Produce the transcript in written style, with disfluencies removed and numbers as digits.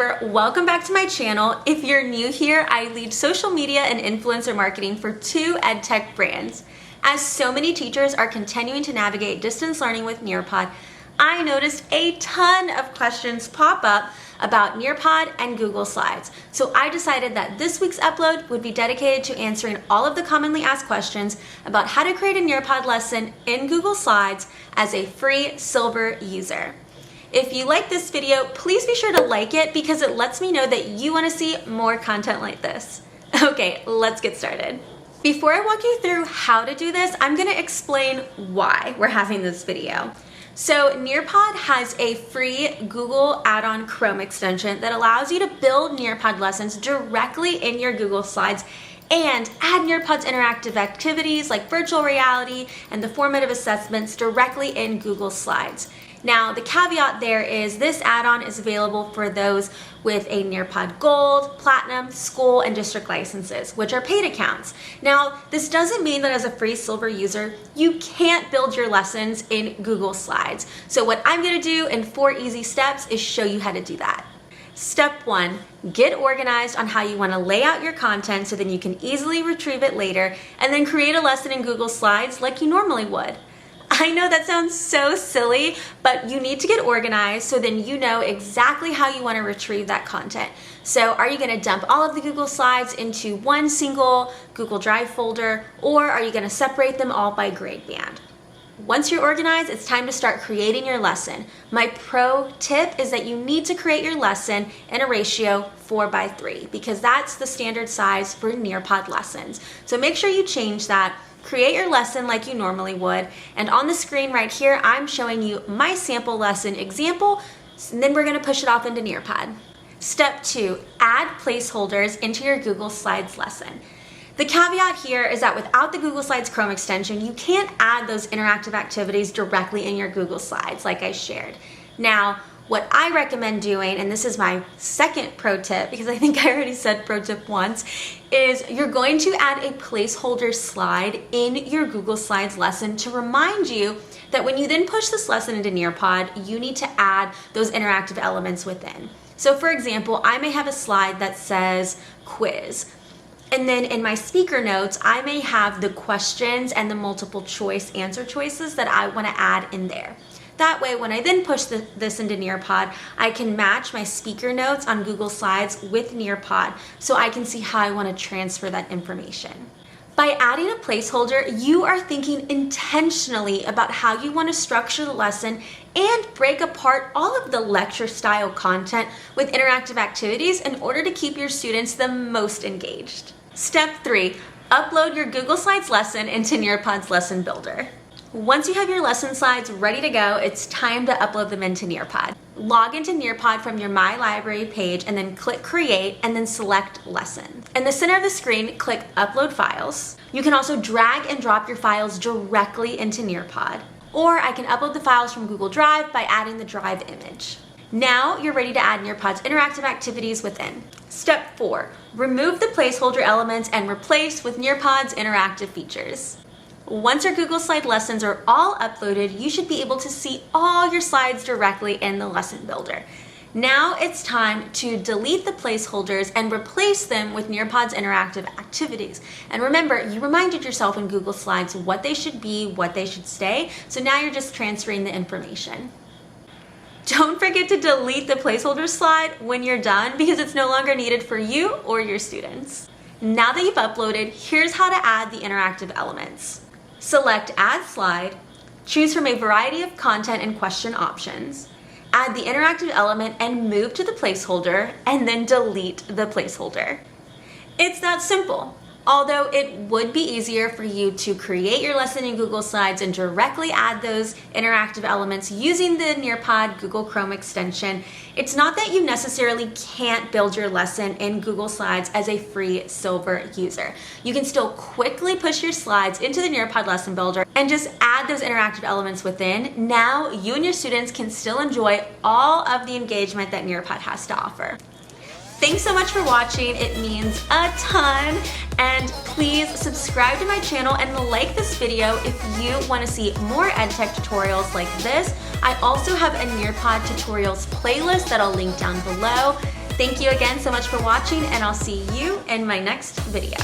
member, welcome back to my channel. If you're new here, I lead social media and influencer marketing for 2 edtech brands. As so many teachers are continuing to navigate distance learning with Nearpod, I noticed a ton of questions pop up about Nearpod and Google Slides. So I decided that this week's upload would be dedicated to answering all of the commonly asked questions about how to create a Nearpod lesson in Google Slides as a free silver user. If you like this video, please be sure to like it because it lets me know that you want to see more content like this. Okay, let's get started. Before I walk you through how to do this, I'm going to explain why we're having this video. So Nearpod has a free Google add-on Chrome extension that allows you to build Nearpod lessons directly in your Google Slides and add Nearpod's interactive activities like virtual reality and the formative assessments directly in Google Slides. Now, the caveat there is this add-on is available for those with a Nearpod Gold, Platinum, School, and District licenses, which are paid accounts. Now, this doesn't mean that as a free silver user, you can't build your lessons in Google Slides. So what I'm gonna do in 4 easy steps is show you how to do that. Step 1, get organized on how you want to lay out your content so then you can easily retrieve it later and then create a lesson in Google Slides like you normally would. I know that sounds so silly, but you need to get organized so then you know exactly how you want to retrieve that content. So are you going to dump all of the Google Slides into one single Google Drive folder, or are you going to separate them all by grade band? Once you're organized, it's time to start creating your lesson. My pro tip is that you need to create your lesson in a ratio 4:3 because that's the standard size for Nearpod lessons. So make sure you change that. Create your lesson like you normally would, and on the screen right here, I'm showing you my sample lesson example, and then we're gonna push it off into Nearpod. Step 2, add placeholders into your Google Slides lesson. The caveat here is that without the Google Slides Chrome extension, you can't add those interactive activities directly in your Google Slides like I shared. Now, what I recommend doing, and this is my second pro tip because I think I already said pro tip once, is you're going to add a placeholder slide in your Google Slides lesson to remind you that when you then push this lesson into Nearpod, you need to add those interactive elements within. So for example, I may have a slide that says quiz. And then in my speaker notes, I may have the questions and the multiple choice answer choices that I want to add in there. That way, when I then push this into Nearpod, I can match my speaker notes on Google Slides with Nearpod so I can see how I want to transfer that information. By adding a placeholder, you are thinking intentionally about how you want to structure the lesson and break apart all of the lecture style content with interactive activities in order to keep your students the most engaged. Step 3, upload your Google Slides lesson into Nearpod's Lesson Builder. Once you have your lesson slides ready to go, it's time to upload them into Nearpod. Log into Nearpod from your My Library page and then click Create and then select Lesson. In the center of the screen, click Upload Files. You can also drag and drop your files directly into Nearpod. Or I can upload the files from Google Drive by adding the Drive image. Now you're ready to add Nearpod's interactive activities within. Step 4, remove the placeholder elements and replace with Nearpod's interactive features. Once your Google Slide lessons are all uploaded, you should be able to see all your slides directly in the Lesson Builder. Now it's time to delete the placeholders and replace them with Nearpod's interactive activities. And remember, you reminded yourself in Google Slides what they should be, what they should stay, so now you're just transferring the information. Don't forget to delete the placeholder slide when you're done because it's no longer needed for you or your students. Now that you've uploaded, here's how to add the interactive elements. Select Add Slide, choose from a variety of content and question options, add the interactive element and move to the placeholder, and then delete the placeholder. It's that simple. Although it would be easier for you to create your lesson in Google Slides and directly add those interactive elements using the Nearpod Google Chrome extension, it's not that you necessarily can't build your lesson in Google Slides as a free silver user. You can still quickly push your slides into the Nearpod Lesson Builder and just add those interactive elements within. Now you and your students can still enjoy all of the engagement that Nearpod has to offer. Thanks so much for watching. It means a ton. And please subscribe to my channel and like this video if you want to see more EdTech tutorials like this. I also have a Nearpod tutorials playlist that I'll link down below. Thank you again so much for watching, and I'll see you in my next video.